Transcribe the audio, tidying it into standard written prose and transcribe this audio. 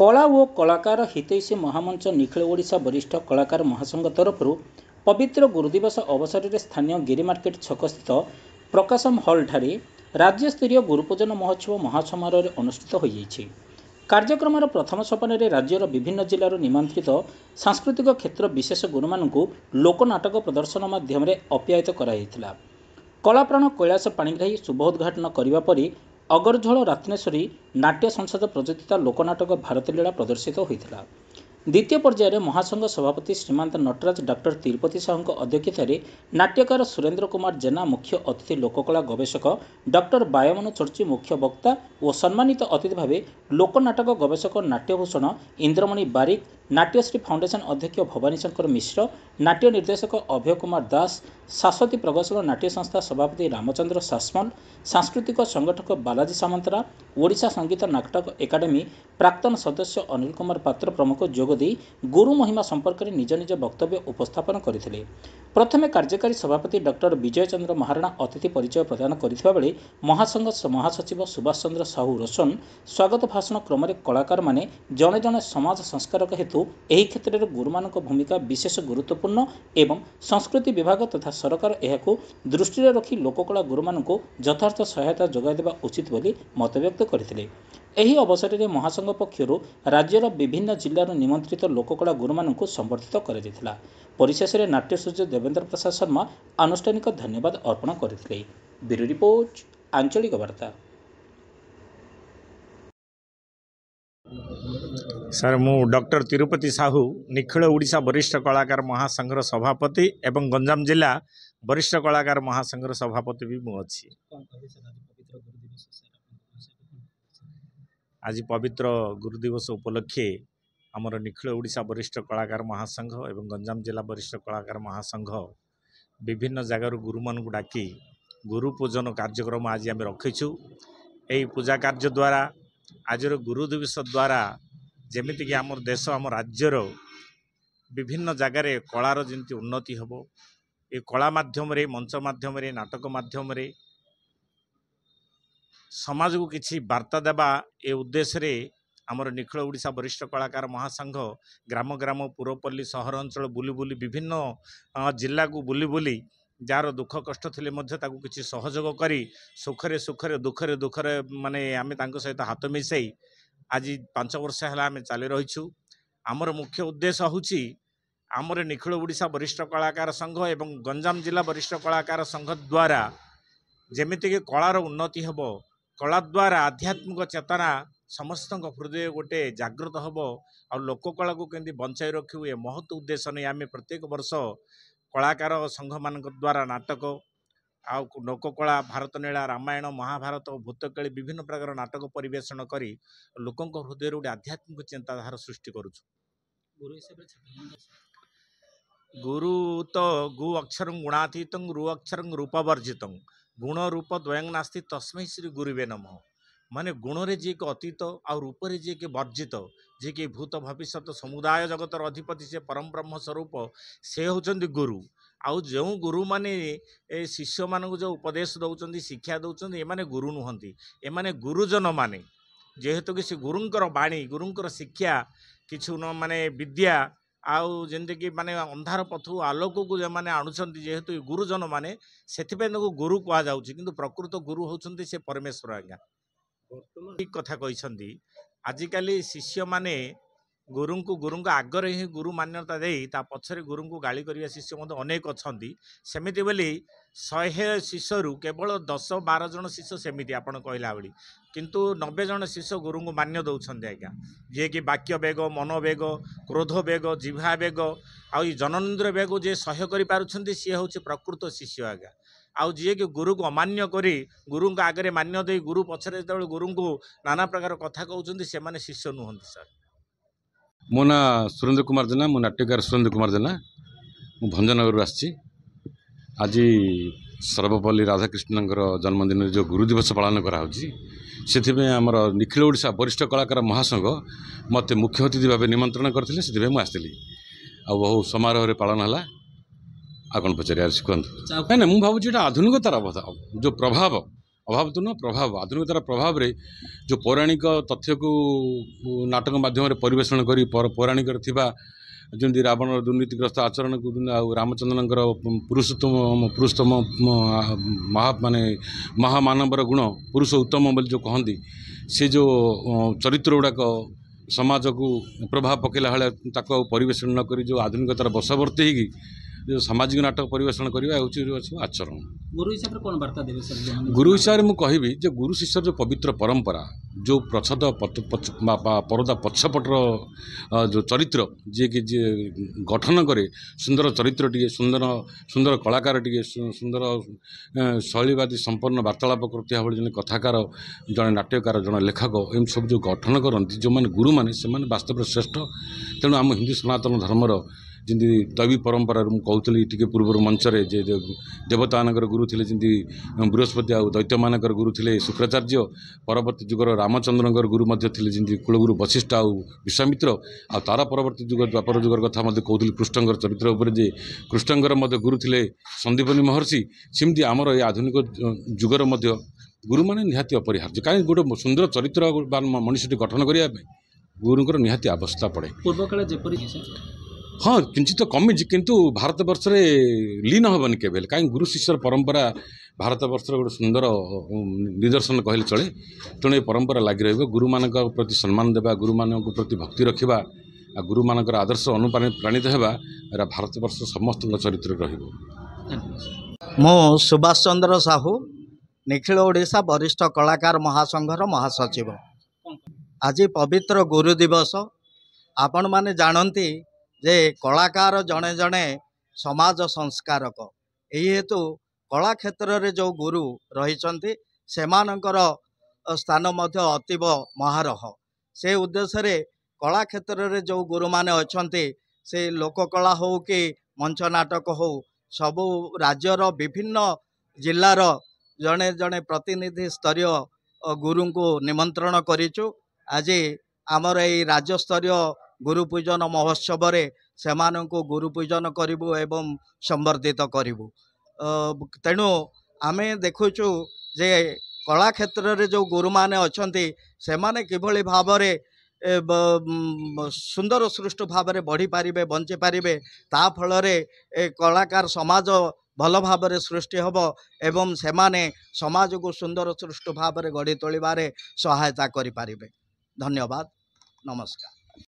कला ओ कलाकार हितैषी महामंच निखिल ओडिशा वरिष्ठ कलाकार महासंघ तरफ पवित्र गुरुदिवस अवसर में स्थानीय गिरी मार्केट छक स्थित प्रकाशम हल ठारे राज्यस्तरीय गुरुपूजन महोत्सव महासमारोह अनुष्ठित हो कार्यक्रम प्रथम सोपान में राज्यर विभिन्न जिलार निमंत्रित सांस्कृतिक क्षेत्र विशेष गुरुमानू लोकनाटक प्रदर्शन माध्यम अप्यायित कराइथिला। कलाप्राण कैलाश पाणिग्राही शुभोद्घाटन करने पर अगरझोल रात्नेश्वरी नाट्य संसद प्रज्योतिता लोकनाटक भारत लीला प्रदर्शित होता। द्वितीय पर्यायर महासंघ सभापति श्रीमांत नटराज डॉक्टर तिरुपति साहू अध्यक्षतार नाट्यकार सुरेन्द्र कुमार जेना मुख्य अतिथि लोककला गवेषक डॉक्टर बायमनु चर्ची मुख्य वक्ता और सम्मानित अतिथि भाव लोकनाटक गवेषक नाट्यभूषण इंद्रमणि बारिक नाट्यश्री फाउंडेशन अध्यक्ष भवानी शंकर मिश्र नाट्य निर्देशक अभय कुमार दास शाश्वती प्रगतिशील नाट्य संस्था सभापति रामचंद्र सासमल सांस्कृतिक संगठक बालाजी सामंतरा ओडिशा संगीत नाटक एकाडेमी प्राक्तन सदस्य अनिल कुमार पात्र प्रमुख जोगदी गुरु महिमा संपर्क में निज निज वक्तव्य उपस्थापन करथिले। प्रथमे कार्यकारी सभापति डॉक्टर विजय चंद्र महाराणा अतिथि परिचय प्रदान करथिबा बेले महासंघ महासचिव सुभाष चंद्र साहू रोशन स्वागत भाषण क्रम कलाकार माने जने जने समाज संस्कारक हेतु एही क्षेत्र में गुरुमानक भूमिका विशेष गुरुत्वपूर्ण एवं संस्कृति विभाग तथा सरकार एहाकु दृष्टि रखी लोककला गुरुमानक यथार्थ सहायता जोगाई देबा उचित बोली मत व्यक्त करथिले। एही अवसर में महासंघ पक्षर राज्यर विभिन्न जिलार निमंत्रित लोककला गुरुमानक संबर्धित कर परिशेष में नाट्य सूर्य देवेंद्र प्रसाद शर्मा आनुष्ठानिक धन्यवाद अर्पण करथिले। ब्यूरो रिपोर्ट आंचलिक वार्ता। सर मु डॉक्टर तिरुपति साहू निखिल ओडिशा वरिष्ठ कलाकार महासंघर सभापति एवं गंजाम जिला वरिष्ठ कलाकार महासंघर सभापति भी मु अच्छी। आज पवित्र गुरुदिवस उपलक्षे आमर निखिल ओडिशा वरिष्ठ कलाकार महासंघ एवं गंजाम जिला वरिष्ठ कलाकार महासंघ विभिन्न जगार गुरु मान डाकी गुरु पूजन कार्यक्रम आज आम रखीचु। यही पूजा कार्य द्वारा आज गुरु दिवस द्वारा जेमितिक आम देश आम राज्यर विभिन्न जगार कलार जमी उन्नति हम ये कला माध्यम मंच माध्यम नाटक माध्यम समाज को किसी वार्ता देवा ए उद्देश्य आमर निखिल ओडिशा वरिष्ठ कलाकार महासंघ ग्राम ग्राम पुरपल्ली सहर अंचल बुली बुली विभिन्न जिला को बुली बुली जार दुख कष्ट थिले मध्य ताकू किसी सहयोग करी सुखरे सुखरे दुखरे दुखरे माने आमे तांको सहित हाथ मिसई आज 5 वर्ष है आम चली रहीचु। आमर मुख्य उद्देश्य होची आमर निखिल ओडिशा वरिष्ठ कलाकार संघ एवं गंजाम जिला वरिष्ठ कलाकार संघ द्वारा जेमितिक कलार उन्नति हम कला द्वारा आध्यात्मिक चेतना समस्त हृदय गोटे जागृत हम आ लोककला को केंदी बंचाई रखू ये महत्व उद्देश्य नहीं आम प्रत्येक वर्ष कलाकार संघ मान द्वारा नाटक आ लोककला भारत लीला रामायण महाभारत भूतकाली विभिन्न प्रकार नाटक परिवेषण करी लोकों हृदय गोटे आध्यात्मिक चिंताधारा सृष्टि करुछु। गुरु तो गु अक्षर गुणातीत रु अक्षर रूपवर्जित गुण रूप द्वयं नास्ति तस्मै श्री गुरुवे नमः। माने गुण रे जी के अतीत आ रूप रे जी के वर्जित जी के भूत भविष्य समुदाय जगतर अधिपति से परम ब्रह्म स्वरूप से होचंदी गुरु। आउ जो गुरु माने शिष्य मानक जो उपदेश दौरान शिक्षा दौरान एमाने गुरु नुहंती एमाने गुरुजन माने जेहेतु कि गुरुंकर बाणी गुरुंकर शिक्षा किछु न माने विद्या आउ जेंतिक माने अंधार पथु आलोक को जो माने आणुछंती जेहेतु गुरुजन माने सेथिपे गुरु कहा जाउछि किंतु प्रकृत गुरु होचंती से परमेश्वर आज्ञा ठीक कथा कहिसंती। आजिकाली शिष्य माने गुरु को आगर ही गुरु मान्यता दे ता पछरे गुरु को गाली करिया शिष्य मत अनेक अच्छी सेमिति बोली 100 शिष्यरू केवल 10-12 जन शिष्य सेमिति आपण कहला बड़ी किंतु 90 जन शिष्य गुरु को मान्य दौरान आज्ञा जे कि वाक्य बेग मन बेग क्रोध बेग जिह्वा बेग आ जननेन्द्र बेग जे सह्य कर पारुछंती सी हूँ प्रकृत शिष्य आज्ञा। आउ जी कि गुरु को अमान्य करी गुरु को आगे मान्य दे गुरु पछरे जो गुरु को नाना प्रकार कथा कहते से माने शिष्य नुहंती। सर मो ना सुरेंद्र कुमार जेना मो नाट्यकार सुरेंद्र कुमार जेना मु भंजनगर आसी। आज सर्वपल्ली राधाकृष्ण जन्मदिन जो गुरु दिवस पालन कराई आमर निखिल ओडिशा वरिष्ठ कलाकार महासंघ मत मुख्य अतिथि भाव निमंत्रण करते से मुझे आ बहु समारोह पालन है। आ कौन पचार कहतु ना मुझे भावुँ आधुनिकतार जो प्रभाव अभाव तो न प्रभाव आधुनिकतार प्रभाव रे जो पौराणिक तथ्य को नाटक माध्यम परिवेषण कर पौराणिक जमी रावण दुर्नीतिग्रस्त आचरण को रामचंद्र पुरुषोत्तम माने महामानवर गुण पुरुष उत्तम बोली जो कहती से जो चरित्र गुड़ाक समाज को प्रभाव पकेला भाया परिवेषण न करी जो आधुनिकतार बशवर्ती होगी जो सामाजिक नाटक परिवेषण करवा हूँ आचरण। गुरु हिसाब से कौन वार्ता देवे सर? गुरु हिसाब से मुझे कहबी जो गुरु शिष्य जो पवित्र परंपरा जो प्रच्छद परदा पछपटर जो चरित्र जी कि जी गठन करे सुंदर चरित्र टे सुंदर सुंदर कलाकार टे सुंदर शैलीवादी संपन्न वार्तालाप करता जन कथाकार जड़े नाट्यकार जड़े लेखक एम सब जो गठन करती जो मैंने गुरु मैंने से वास्तव श्रेष्ठ। तेणु आम हिंदू सनातन धर्मर जमी दैवी परंपरा कहती टी पूर्व मंचरे जे देवता गुरु थे जमी बृहस्पति आ दैत्य मानकर गुरु थे शुक्राचार्य परवर्ती जुगर रामचंद्र गुरु थे जमी कुलगुरु वशिष्ठ आ विश्वामित्र आ तार परवर्ती जुग द्वापर जुगर कथा कहती कृष्णकर चरित्र उपर जे कृष्णकर गुरु थे संदीपनी महर्षि सेमती आमर ये आधुनिक जुगर गुरु मैंने निहाती अपरिहार्य कहीं गोटे सुंदर चरित्र मनुष्य गठन करने गुरुंर निहाती आवश्यकता पड़े। पूर्व काल जेपरी हाँ किंचित तो कमी किंतु भारत वर्ष रे लीन हेबनी केवल कहीं गुरु शिष्यर परंपरा भारत वर्ष गोटे सुंदर निदर्शन कहले चले। तेणु ये परंपरा लगी रही गुरु मान प्रति सम्मान देवा गुरु मान प्रति भक्ति रखा गुरु मान आदर्श अनुप्राणित होगा भारत वर्ष समस्त चरित्र रही। मो सुभाष चंद्र साहू निखिल ओडिशा वरिष्ठ कलाकार महासंघर महासचिव। आज पवित्र गुरु दिवस आपण माने जानती जे कलाकार जड़े जड़े समाज संस्कारक यही हेतु कला क्षेत्र रे जो गुरु रही सेमानंकर स्थान मध्य अतीव महारह से उद्देश्य रे कला क्षेत्र रे जो गुरु माने अछंती से लोककला हो कि मंच नाटक हो सबु राज्यर विभिन्न जिल्लार जड़े जड़े प्रतिनिधि स्तरीय गुरु को निमंत्रण करिचु। आज आमर ये राज्य स्तरीय गुरु पूजन महोत्सव रे सेमानंको गुरु पूजन करिबु एवं संवर्धित करिबु। तेणु आमे देखुचु जे कला क्षेत्र रे जो गुरु माने अछंती सेमाने किभली भाबरे सुंदर सृष्ट भाव बढ़ी पारिबे बंची पारिबे ता फल रे कलाकार समाज भल भाव सृष्टि हब एवं सेमाने समाज को सुंदर सृष्ट भाव गढ़ी तोलिबारे सहायता करि पारिबे। धन्यवाद, नमस्कार।